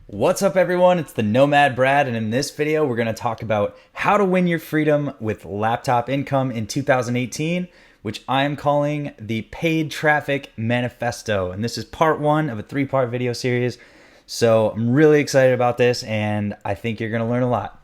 What's up everyone, it's the Nomad Brad, and in this video we're going to talk about how to win your freedom with laptop income in 2018, which I am calling the Paid Traffic Manifesto. And this is part one of a three-part video series. So I'm really excited about this and I think you're going to learn a lot.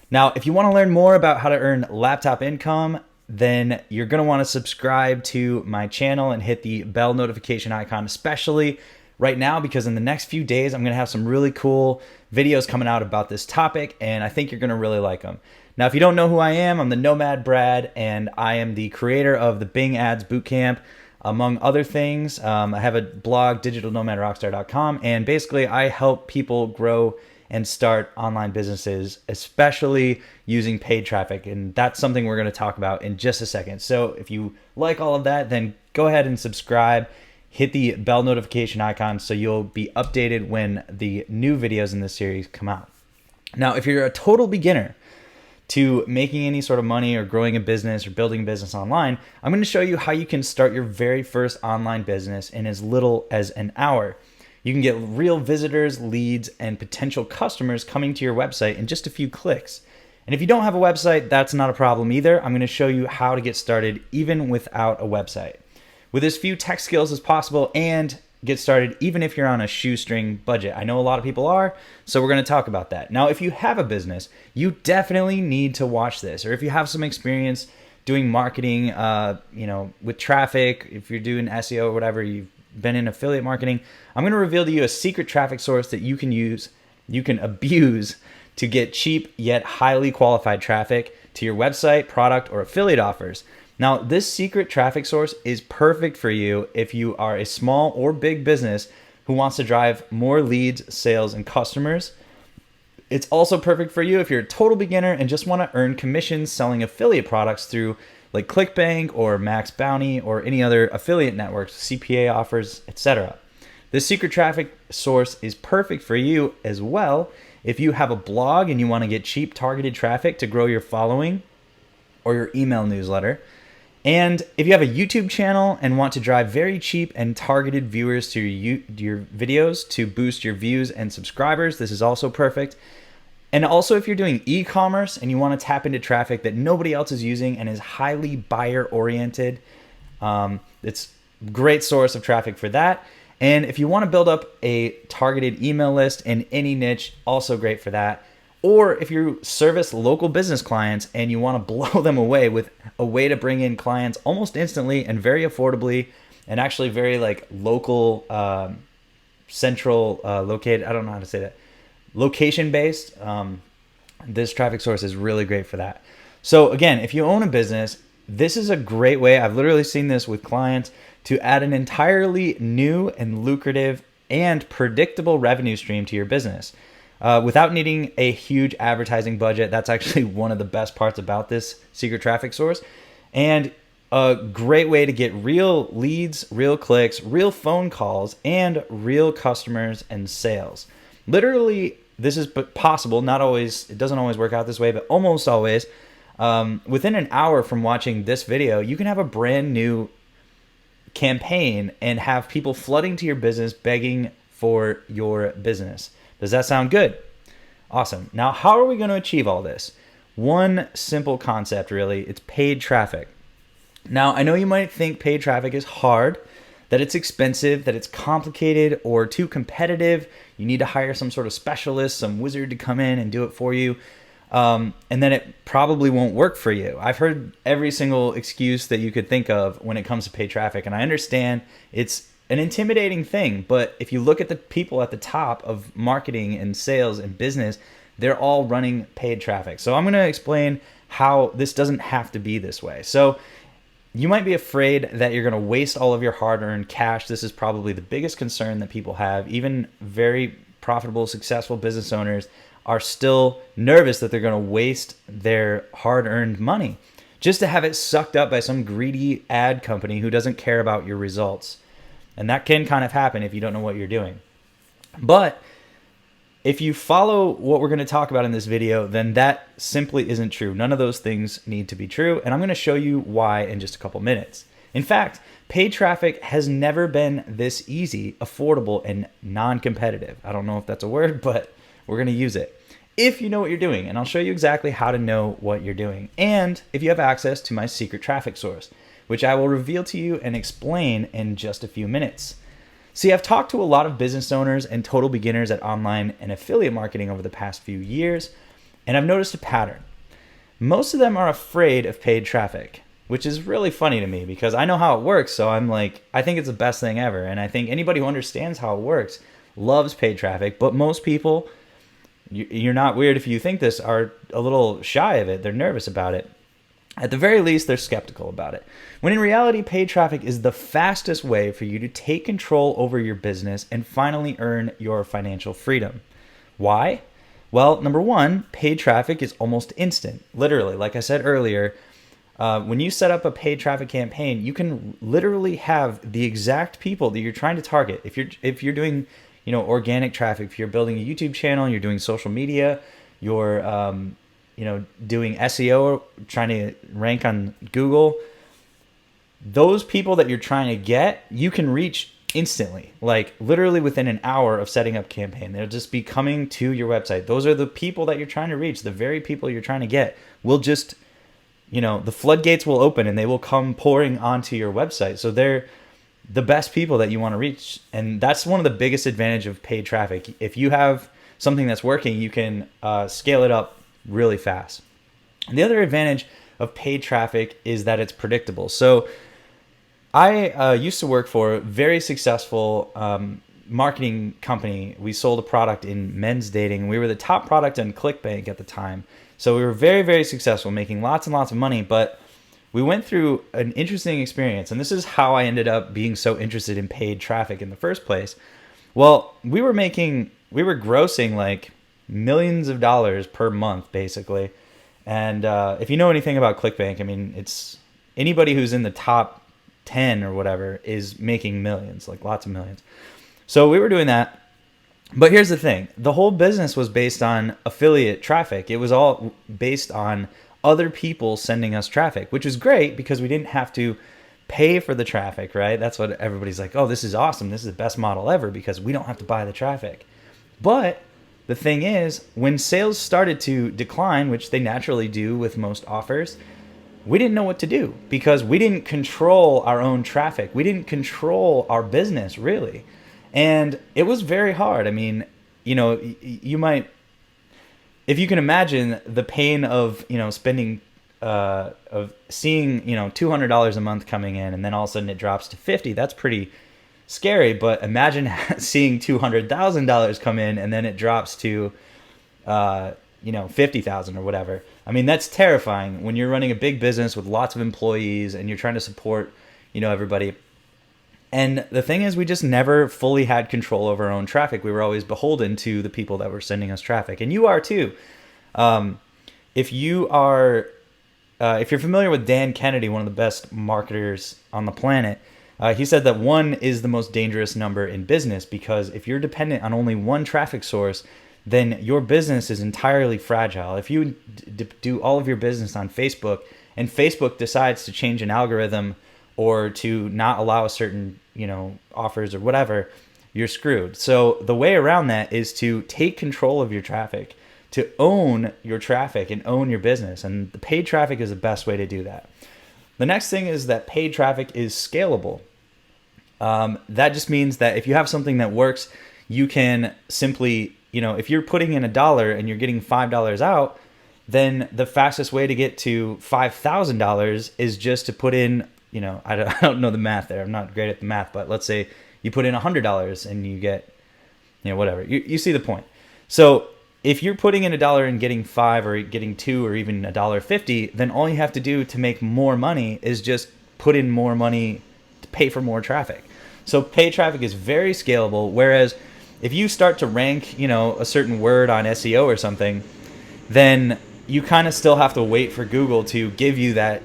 Now, if you want to learn more about how to earn laptop income, then you're going to want to subscribe to my channel and hit the bell notification icon, especially right now, because in the next few days, I'm going to have some really cool videos coming out about this topic, and I think you're going to really like them. Now, if you don't know who I am, I'm the Nomad Brad, and I am the creator of the Bing Ads Bootcamp, among other things. I have a blog, digitalnomadrockstar.com, and basically I help people grow and start online businesses, especially using paid traffic. And that's something we're going to talk about in just a second. So if you like all of that, then go ahead and subscribe. Hit the bell notification icon so you'll be updated when the new videos in this series come out. Now, if you're a total beginner to making any sort of money or growing a business or building a business online, I'm going to show you how you can start your very first online business in as little as an hour. You can get real visitors, leads, and potential customers coming to your website in just a few clicks. And if you don't have a website, that's not a problem either. I'm going to show you how to get started even without a website, with as few tech skills as possible, and get started even if you're on a shoestring budget. I know a lot of people are, so we're going to talk about that. Now, if you have a business, you definitely need to watch this. Or if you have some experience doing marketing, with traffic, if you're doing SEO or whatever, you've been in affiliate marketing, I'm going to reveal to you a secret traffic source that you can abuse to get cheap yet highly qualified traffic to your website, product, or affiliate offers. Now, this secret traffic source is perfect for you if you are a small or big business who wants to drive more leads, sales, and customers. It's also perfect for you if you're a total beginner and just want to earn commissions selling affiliate products through like ClickBank or Max Bounty or any other affiliate networks, CPA offers, etc. This secret traffic source is perfect for you as well if you have a blog and you want to get cheap targeted traffic to grow your following or your email newsletter. And if you have a YouTube channel and want to drive very cheap and targeted viewers to your videos to boost your views and subscribers, this is also perfect. And also if you're doing e-commerce and you want to tap into traffic that nobody else is using and is highly buyer oriented, it's a great source of traffic for that. And if you want to build up a targeted email list in any niche, also great for that. Or if you service local business clients and you want to blow them away with a way to bring in clients almost instantly and very affordably, and actually very like local, central, located, I don't know how to say that, location based, this traffic source is really great for that. So again, if you own a business, this is a great way, I've literally seen this with clients, to add an entirely new and lucrative and predictable revenue stream to your business. Without needing a huge advertising budget. That's actually one of the best parts about this secret traffic source. And a great way to get real leads, real clicks, real phone calls, and real customers and sales. Literally, this is possible. Not always, it doesn't always work out this way, but almost always. Within an hour from watching this video, you can have a brand new campaign and have people flooding to your business begging for your business. Does that sound good? Awesome. Now, how are we going to achieve all this? One simple concept, really. It's paid traffic. Now, I know you might think paid traffic is hard, that it's expensive, that it's complicated or too competitive. You need to hire some sort of specialist, some wizard to come in and do it for you. And then it probably won't work for you. I've heard every single excuse that you could think of when it comes to paid traffic. And I understand it's an intimidating thing, but if you look at the people at the top of marketing and sales and business, they're all running paid traffic. So I'm going to explain how this doesn't have to be this way. So you might be afraid that you're going to waste all of your hard-earned cash. This is probably the biggest concern that people have. Even very profitable, successful business owners are still nervous that they're going to waste their hard-earned money just to have it sucked up by some greedy ad company who doesn't care about your results. And that can kind of happen if you don't know what you're doing. But if you follow what we're going to talk about in this video, then that simply isn't true. None of those things need to be true. And I'm going to show you why in just a couple minutes. In fact, paid traffic has never been this easy, affordable, and non-competitive. I don't know if that's a word, but we're going to use it. If you know what you're doing, and I'll show you exactly how to know what you're doing, and if you have access to my secret traffic source, which I will reveal to you and explain in just a few minutes. See, I've talked to a lot of business owners and total beginners at online and affiliate marketing over the past few years, and I've noticed a pattern. Most of them are afraid of paid traffic, which is really funny to me because I know how it works. So I'm like, I think it's the best thing ever. And I think anybody who understands how it works loves paid traffic. But most people, you're not weird if you think this, are a little shy of it. They're nervous about it. At the very least, they're skeptical about it. When in reality, paid traffic is the fastest way for you to take control over your business and finally earn your financial freedom. Why? Well, number one, paid traffic is almost instant. Literally, like I said earlier, when you set up a paid traffic campaign, you can literally have the exact people that you're trying to target. If you're doing, organic traffic, if you're building a YouTube channel, you're doing social media, you're doing SEO, trying to rank on Google, those people that you're trying to get, you can reach instantly, like literally within an hour of setting up campaign. They'll just be coming to your website. Those are the people that you're trying to reach. The very people you're trying to get will just, the floodgates will open and they will come pouring onto your website. So they're the best people that you want to reach. And that's one of the biggest advantage of paid traffic. If you have something that's working, you can scale it up really fast. And the other advantage of paid traffic is that it's predictable. So I used to work for a very successful marketing company. We sold a product in men's dating. We were the top product on ClickBank at the time. So we were very, very successful, making lots and lots of money. But we went through an interesting experience. And this is how I ended up being so interested in paid traffic in the first place. Well, we were grossing like millions of dollars per month, basically. And if you know anything about ClickBank, I mean, it's anybody who's in the top 10 or whatever is making millions, like lots of millions. So we were doing that. But here's the thing. The whole business was based on affiliate traffic. It was all based on other people sending us traffic, which is great because we didn't have to pay for the traffic, right? That's what everybody's like, oh, this is awesome. This is the best model ever because we don't have to buy the traffic. But the thing is, when sales started to decline, which they naturally do with most offers, we didn't know what to do because we didn't control our own traffic. We didn't control our business, really. And it was very hard. I mean, you might, if you can imagine the pain of, spending, of seeing, $200 a month coming in and then all of a sudden it drops to 50, that's pretty scary. But imagine seeing $200,000 come in and then it drops to, 50,000 or whatever. I mean, that's terrifying when you're running a big business with lots of employees and you're trying to support, everybody. And the thing is, we just never fully had control over our own traffic. We were always beholden to the people that were sending us traffic. And you are too. If you're familiar with Dan Kennedy, one of the best marketers on the planet, he said that 1 is the most dangerous number in business because if you're dependent on only one traffic source, then your business is entirely fragile. If you do all of your business on Facebook and Facebook decides to change an algorithm or to not allow a certain, offers or whatever, you're screwed. So the way around that is to take control of your traffic, to own your traffic and own your business. And the paid traffic is the best way to do that. The next thing is that paid traffic is scalable. That just means that if you have something that works, you can simply, if you're putting in $1 and you're getting $5 out, then the fastest way to get to $5,000 is just to put in, I don't know the math there. I'm not great at the math, but let's say you put in $100 and you get, whatever. You see the point. So if you're putting in $1 and getting 5 or getting 2 or even $1.50, then all you have to do to make more money is just put in more money to pay for more traffic. So paid traffic is very scalable, whereas if you start to rank, a certain word on SEO or something, then you kind of still have to wait for Google to give you that,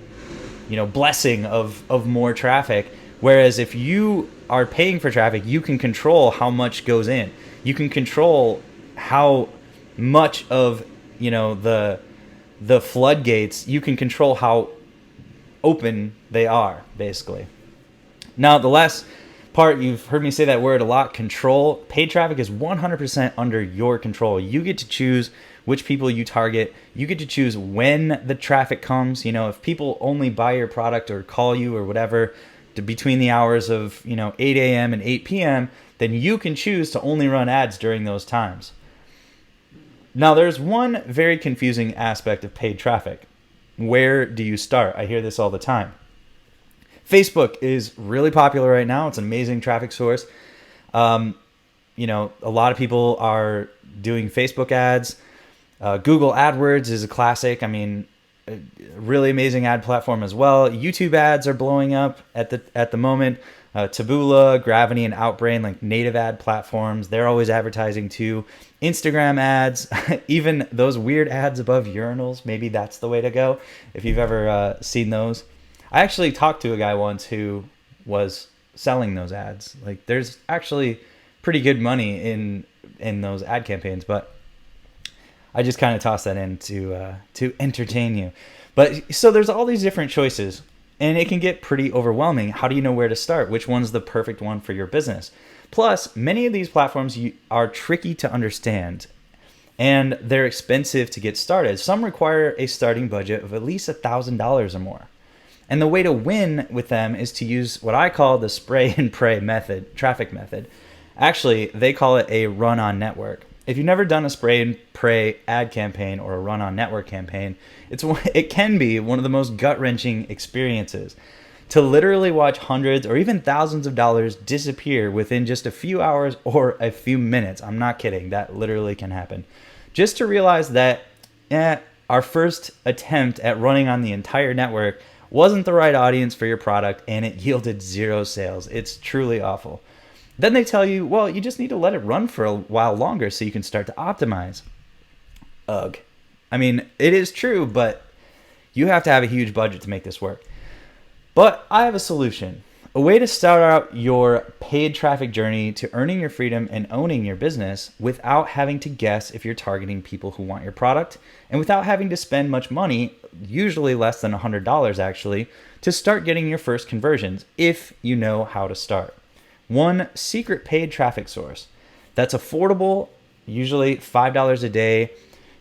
blessing of more traffic. Whereas if you are paying for traffic, you can control how much goes in. You can control how much of, the floodgates, you can control how open they are, basically. Now, the last part, you've heard me say that word a lot, control. Paid traffic is 100% under your control. You get to choose which people you target. You get to choose when the traffic comes. If people only buy your product or call you or whatever between the hours of 8 a.m. and 8 p.m., then you can choose to only run ads during those times. Now, there's one very confusing aspect of paid traffic. Where do you start? I hear this all the time. Facebook is really popular right now. It's an amazing traffic source. A lot of people are doing Facebook ads. Google AdWords is a classic. A really amazing ad platform as well. YouTube ads are blowing up at the moment. Taboola, Gravity, and Outbrain, like native ad platforms, they're always advertising too. Instagram ads, even those weird ads above urinals, maybe that's the way to go if you've ever seen those. I actually talked to a guy once who was selling those ads. Like, there's actually pretty good money in those ad campaigns, but I just kind of tossed that in to entertain you. But so there's all these different choices, and it can get pretty overwhelming. How do you know where to start? Which one's the perfect one for your business? Plus, many of these platforms are tricky to understand, and they're expensive to get started. Some require a starting budget of at least $1,000 or more. And the way to win with them is to use what I call the spray and pray method, traffic method. Actually, they call it a run on network. If you've never done a spray and pray ad campaign or a run on network campaign, it can be one of the most gut-wrenching experiences. To literally watch hundreds or even thousands of dollars disappear within just a few hours or a few minutes. I'm not kidding. That literally can happen. Just to realize that our first attempt at running on the entire network wasn't the right audience for your product, and it yielded 0 sales. It's truly awful. Then they tell you, well, you just need to let it run for a while longer so you can start to optimize. Ugh. It is true, but you have to have a huge budget to make this work. But I have a solution. A way to start out your paid traffic journey to earning your freedom and owning your business without having to guess if you're targeting people who want your product, and without having to spend much money, usually less than $100 actually, to start getting your first conversions if you know how to start. One secret paid traffic source that's affordable, usually $5 a day,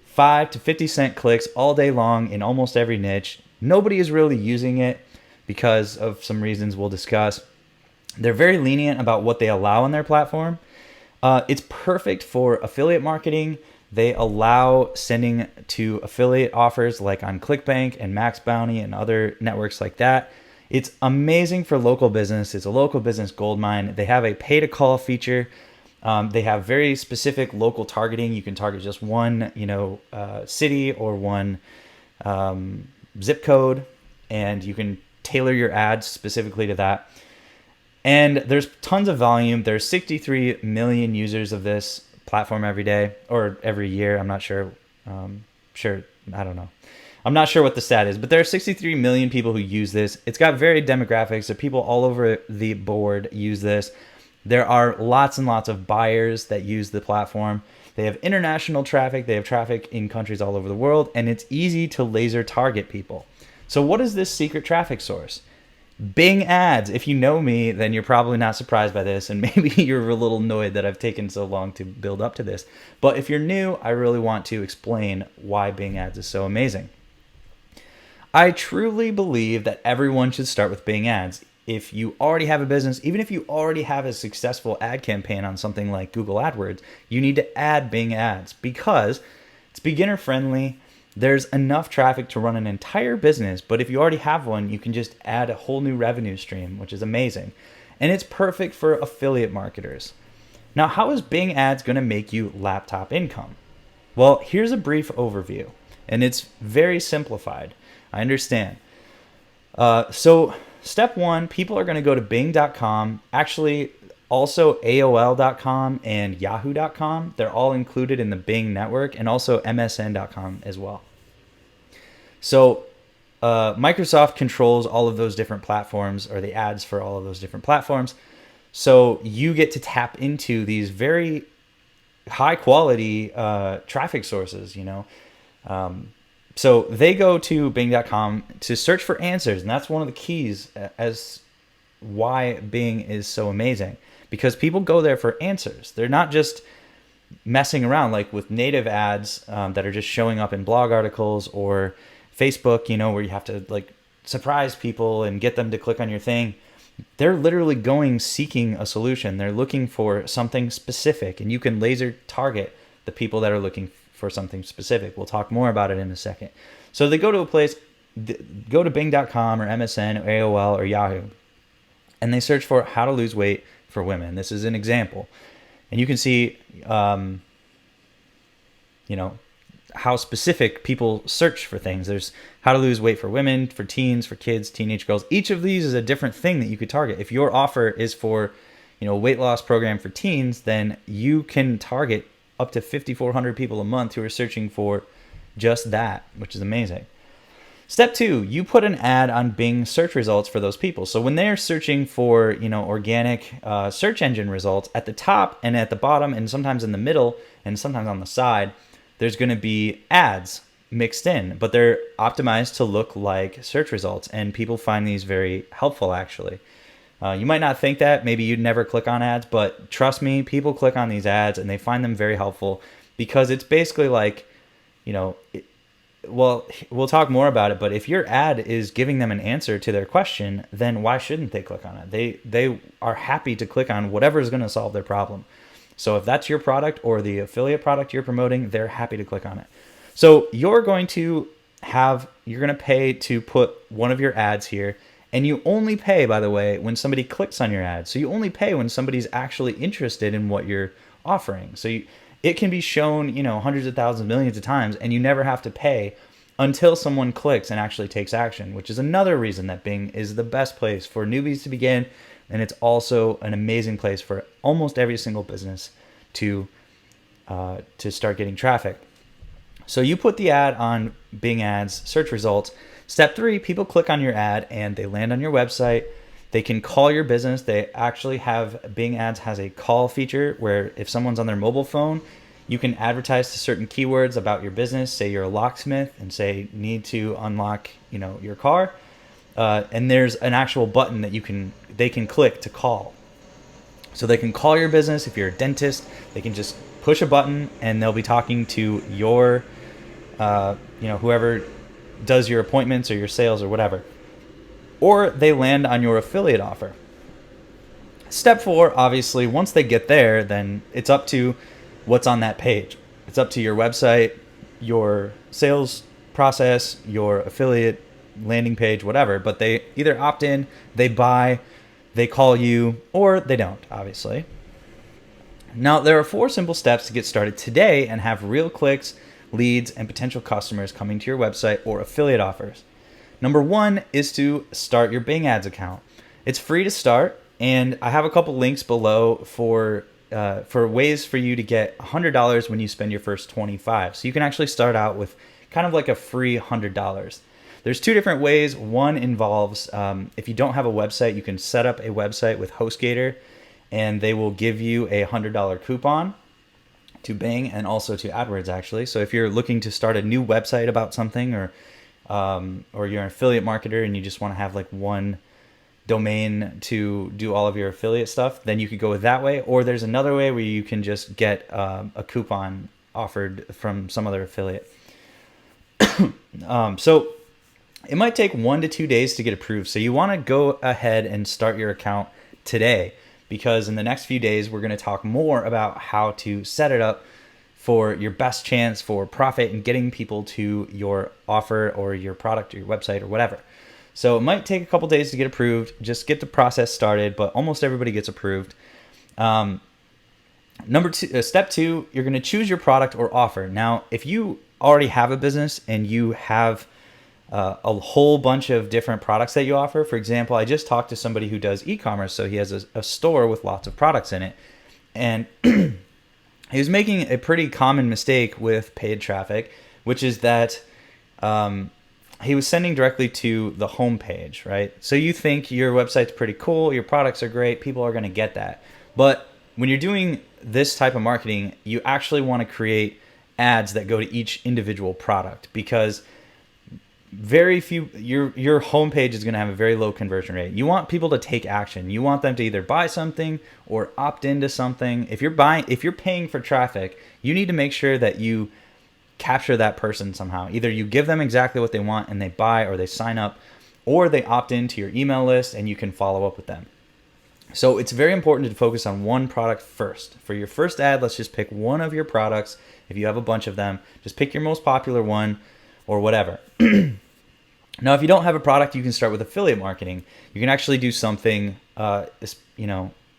5 to 50 cent clicks all day long in almost every niche. Nobody is really using it because of some reasons we'll discuss. They're very lenient about what they allow on their platform. It's perfect for affiliate marketing. They allow sending to affiliate offers like on ClickBank and Max Bounty and other networks like that. It's amazing for local business. It's a local business goldmine. They have a pay to call feature. They have very specific local targeting. You can target just one, city or one zip code, and you can tailor your ads specifically to that. And there's tons of volume. There's 63 million users of this platform every day or every year. I'm not sure. I don't know. I'm not sure what the stat is, but there are 63 million people who use this. It's got varied demographics. So people all over the board use this. There are lots and lots of buyers that use the platform. They have international traffic. They have traffic in countries all over the world, and it's easy to laser target people. So what is this secret traffic source? Bing ads. If you know me, then you're probably not surprised by this, and maybe you're a little annoyed that I've taken so long to build up to this. But if you're new, I really want to explain why Bing ads is so amazing. I truly believe that everyone should start with Bing ads. If you already have a business, even if you already have a successful ad campaign on something like Google AdWords, you need to add Bing ads because it's beginner friendly. There's enough traffic to run an entire business, but if you already have one, you can just add a whole new revenue stream, which is amazing. And it's perfect for affiliate marketers. Now, how is Bing ads going to make you laptop income? Well, here's a brief overview, and it's very simplified. I understand. So step one, people are going to go to bing.com, actually also AOL.com and yahoo.com. They're all included in the Bing network, and also MSN.com as well. So Microsoft controls all of those different platforms, or the ads for all of those different platforms. So you get to tap into these very high quality traffic sources, So they go to bing.com to search for answers, and that's one of the keys as why Bing is so amazing, because people go there for answers. They're not just messing around like with native ads that are just showing up in blog articles or Facebook, where you have to like surprise people and get them to click on your thing. They're literally going seeking a solution. They're looking for something specific, and you can laser target the people that are looking for something specific. We'll talk more about it in a second. So they go to a place, go to Bing.com or MSN or AOL or Yahoo, and they search for how to lose weight for women. This is an example. And you can see, how specific people search for things. There's how to lose weight for women, for teens, for kids, teenage girls. Each of these is a different thing that you could target. If your offer is for, a weight loss program for teens, then you can target up to 5,400 people a month who are searching for just that, which is amazing. Step 2, you put an ad on Bing search results for those people. So when they're searching for, organic search engine results, at the top and at the bottom and sometimes in the middle and sometimes on the side, there's going to be ads mixed in, but they're optimized to look like search results. And people find these very helpful, actually. You might not think that, maybe you'd never click on ads, but trust me, people click on these ads and they find them very helpful, because it's basically like, well, we'll talk more about it, but if your ad is giving them an answer to their question, then why shouldn't they click on it? They are happy to click on whatever is going to solve their problem. So if that's your product or the affiliate product you're promoting, they're happy to click on it. So you're going to pay to put one of your ads here, and you only pay, by the way, when somebody clicks on your ad. So you only pay when somebody's actually interested in what you're offering. So it can be shown, hundreds of thousands, millions of times, and you never have to pay until someone clicks and actually takes action, which is another reason that Bing is the best place for newbies to begin. And it's also an amazing place for almost every single business to start getting traffic. So you put the ad on Bing Ads search results. Step 3, people click on your ad and they land on your website. They can call your business. They actually have, Bing Ads has a call feature where if someone's on their mobile phone, you can advertise to certain keywords about your business. Say you're a locksmith and say need to unlock, your car. And there's an actual button that they can click to call. So they can call your business. If you're a dentist, they can just push a button and they'll be talking to your, whoever does your appointments or your sales or whatever. Or they land on your affiliate offer. Step 4, obviously, once they get there, then it's up to what's on that page. It's up to your website, your sales process, your affiliate landing page, whatever. But they either opt in, they buy, they call you, or they don't, obviously. Now, there are 4 simple steps to get started today and have real clicks, leads, and potential customers coming to your website or affiliate offers. Number 1 is to start your Bing Ads account. It's free to start, and I have a couple links below for ways for you to get $100 when you spend your first $25. So you can actually start out with kind of like a free $100. There's 2 different ways. One involves, if you don't have a website, you can set up a website with HostGator, and they will give you a $100 coupon to Bing and also to AdWords, actually. So if you're looking to start a new website about something, or you're an affiliate marketer and you just want to have like one domain to do all of your affiliate stuff, then you could go with that way. Or there's another way where you can just get a coupon offered from some other affiliate. So it might take 1 to 2 days to get approved. So you want to go ahead and start your account today, because in the next few days, we're going to talk more about how to set it up for your best chance for profit and getting people to your offer or your product or your website or whatever. So it might take a couple days to get approved. Just get the process started, but almost everybody gets approved. Step 2, you're going to choose your product or offer. Now, if you already have a business and you have a whole bunch of different products that you offer. For example, I just talked to somebody who does e-commerce, so he has a store with lots of products in it. And he was making a pretty common mistake with paid traffic, which is that he was sending directly to the home page, right? So you think your website's pretty cool, your products are great, people are going to get that. But when you're doing this type of marketing, you actually want to create ads that go to each individual product, because very few, your homepage is going to have a very low conversion rate. You want people to take action. You want them to either buy something or opt into something. If you're paying for traffic, you need to make sure that you capture that person somehow. Either you give them exactly what they want and they buy, or they sign up, or they opt into your email list and you can follow up with them. So it's very important to focus on one product first. For your first ad, let's just pick one of your products. If you have a bunch of them, just pick your most popular one or whatever. Now, if you don't have a product, you can start with affiliate marketing. You can actually do something, I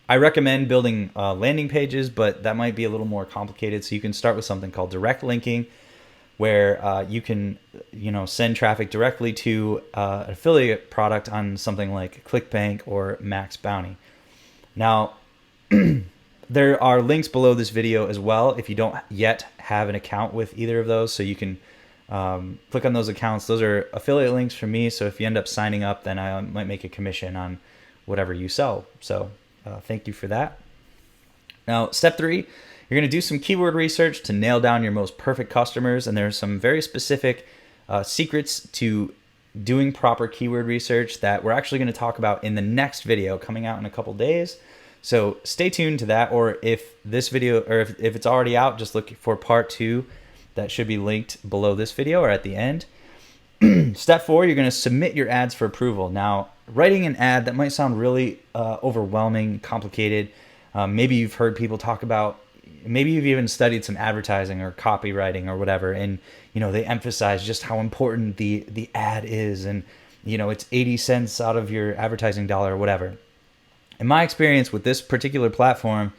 recommend building landing pages, but that might be a little more complicated. So you can start with something called direct linking, where you can, send traffic directly to an affiliate product on something like ClickBank or Max Bounty. Now, there are links below this video as well if you don't yet have an account with either of those. So you can click on those accounts. Those are affiliate links for me. So if you end up signing up, then I might make a commission on whatever you sell. So thank you for that. Now, step 3, you're going to do some keyword research to nail down your most perfect customers. And there's some very specific secrets to doing proper keyword research that we're actually going to talk about in the next video coming out in a couple days. So stay tuned to that, or if this video, or if it's already out, just look for part 2. That should be linked below this video or at the end. Step 4, you're going to submit your ads for approval. Now, writing an ad, that might sound really overwhelming, complicated. Maybe you've heard people talk about, maybe you've even studied some advertising or copywriting or whatever, and they emphasize just how important the ad is, and it's 80 cents out of your advertising dollar or whatever. In my experience with this particular platform,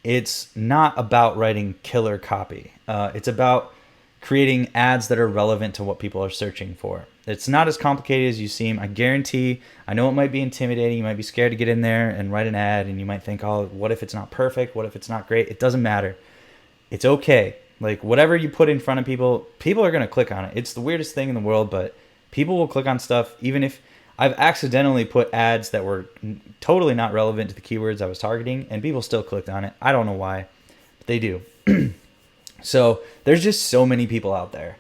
it's not about writing killer copy. It's about creating ads that are relevant to what people are searching for. It's not as complicated as you seem. I guarantee, I know it might be intimidating. You might be scared to get in there and write an ad, and you might think, oh, what if it's not perfect? What if it's not great? It doesn't matter. It's okay. Like, whatever you put in front of people, people are going to click on it. It's the weirdest thing in the world, but people will click on stuff. Even if I've accidentally put ads that were totally not relevant to the keywords I was targeting, and people still clicked on it. I don't know why, but they do. So there's just so many people out there,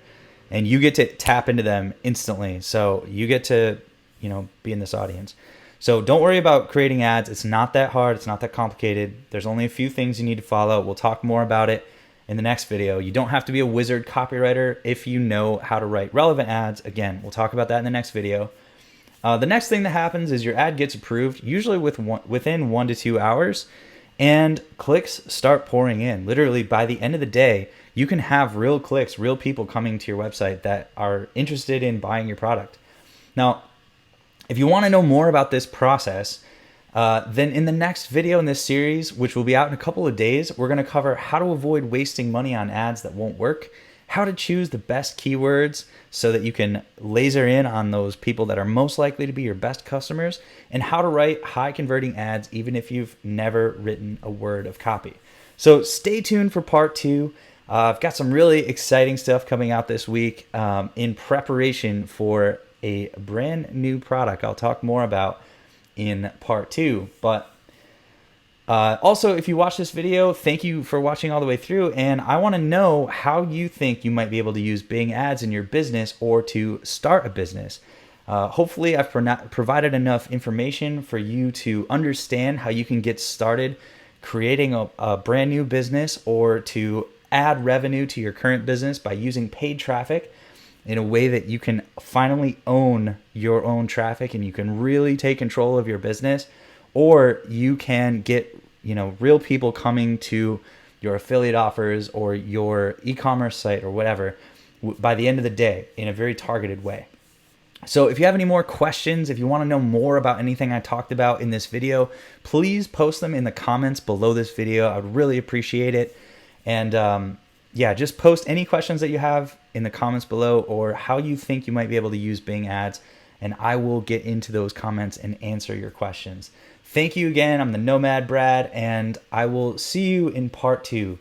and you get to tap into them instantly. So you get to, be in this audience. So don't worry about creating ads. It's not that hard. It's not that complicated. There's only a few things you need to follow. We'll talk more about it in the next video. You don't have to be a wizard copywriter if you know how to write relevant ads. Again, we'll talk about that in the next video. The next thing that happens is your ad gets approved, usually within 1 to 2 hours, and clicks start pouring in. Literally, by the end of the day, you can have real clicks, real people coming to your website that are interested in buying your product. Now, if you want to know more about this process, then in the next video in this series, which will be out in a couple of days, we're going to cover how to avoid wasting money on ads that won't work, how to choose the best keywords so that you can laser in on those people that are most likely to be your best customers, and how to write high converting ads even if you've never written a word of copy. So stay tuned for part 2. I've got some really exciting stuff coming out this week in preparation for a brand new product I'll talk more about in part 2. But also, if you watch this video, thank you for watching all the way through, and I want to know how you think you might be able to use Bing ads in your business or to start a business. Hopefully I've provided enough information for you to understand how you can get started creating a brand new business, or to add revenue to your current business by using paid traffic in a way that you can finally own your own traffic and you can really take control of your business. Or you can get, real people coming to your affiliate offers or your e-commerce site or whatever by the end of the day in a very targeted way. So if you have any more questions, if you want to know more about anything I talked about in this video, please post them in the comments below this video. I would really appreciate it. And just post any questions that you have in the comments below, or how you think you might be able to use Bing ads, and I will get into those comments and answer your questions. Thank you again. I'm the Nomad Brad, and I will see you in part 2.